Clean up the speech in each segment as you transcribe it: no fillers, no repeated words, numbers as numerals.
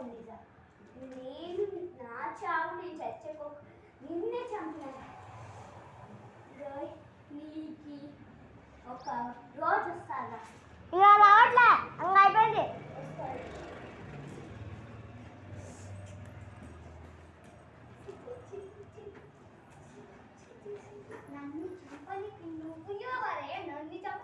ఉంది నేను నా చావు నేను చచ్చకో నిన్నే చంపినా నీకి ఒక రోజు వస్తాడా ఇక రావట్లే అంగ అయిపోయింది. నన్ను చంపని నువ్వు ఎవరే నన్ను చంప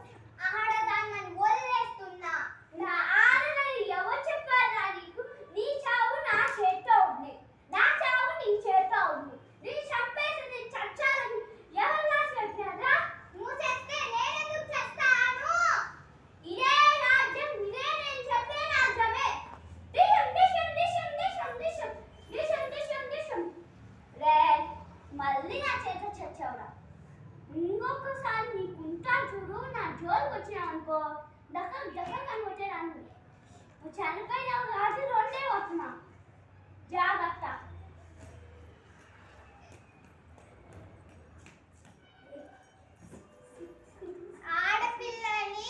ఆడదాన్ని వదిలేస్తున్నా నా ఆడదని ఎవరు చెప్పారా నీకు నీ చావు నా చేతితో ఉంది నా చావు నీ చేతితో ఉంది నీ చంపేసి నీ చచ్చాలని ఎవరు రాసి పెట్టారా నువ్వు చేస్తే నేనెందుకు చేస్తాను ఇదే రాజ్యం ఇదే నేను చెప్పే రాజ్యమే డిషం డిషం డిషం డిషం డిషం డిషం డిషం డిషం రే మళ్ళీ నా చేత చచ్చావురా ఇంకొకసారి నీకుంటా చూడు నా జోలికి వచ్చినావనుకో దక్కలు దక్కలు కనిపెట్టేదాన్ని నువ్వు చనిపోయినావు కాబట్టి రెండే వస్తున్నా జాగ్రత్త ఆడపిల్లని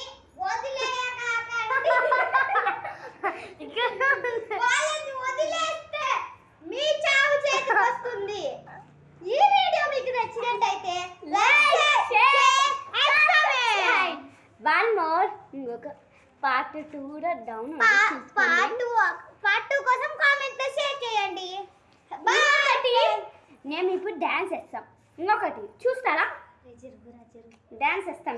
వాళ్ళని వదిలేస్తే మీ చావు చేతికి వస్తుంది. ఈ వీడియో మీకు నచ్చినట్టయితే వన్ మోర్ ఇంకొక పార్ట్ 2 కూడా డౌన్ పార్ట్ 2 కోసం కామెంట్ లో షేర్ చేయండి. మేము ఇప్పుడు డాన్స్ వేస్తాం. ఇంకొకటి చూస్తారా? డాన్స్ వేస్తాం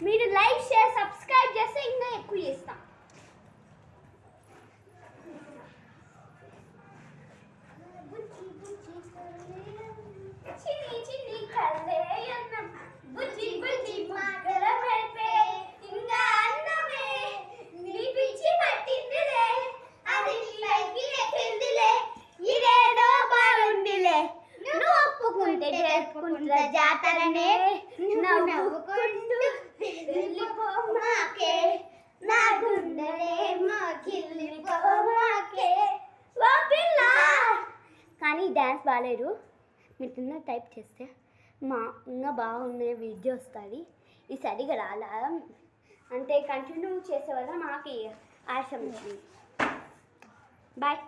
మీరు లైక్ షేర్ సబ్స్క్రైబ్ చేస్తే ఇంకా ఎక్కువ చేస్తాం. చిన్ని చిన్ని కళ్ళే అన్నం బుజ్జి బుజ్జి మాటల మెరిపే ఇంకా అన్నమే నీ పిచ్చి పట్టిందిలే అది నీపైకి ఎక్కిందిలే ఇదేదో బాగుందిలే నువ్వు ఒప్పుకుంటే జరుపుకుంటా జాతరనే నవ్వుకుంటూ వెళ్ళిపోమాకే నా గుండెలే మాకిల్లిపోమాకే ఓ పిల్ల. కానీ డ్యాన్స్ బాగాలేదు. మీరు తిన్న టైప్ చేస్తే ఇంకా బాగుండే వీడియో వస్తుంది. ఈ సరిగా రాలా అంటే కంటిన్యూ చేసే వల్ల మాకు ఆశ ఉంది. బాయ్.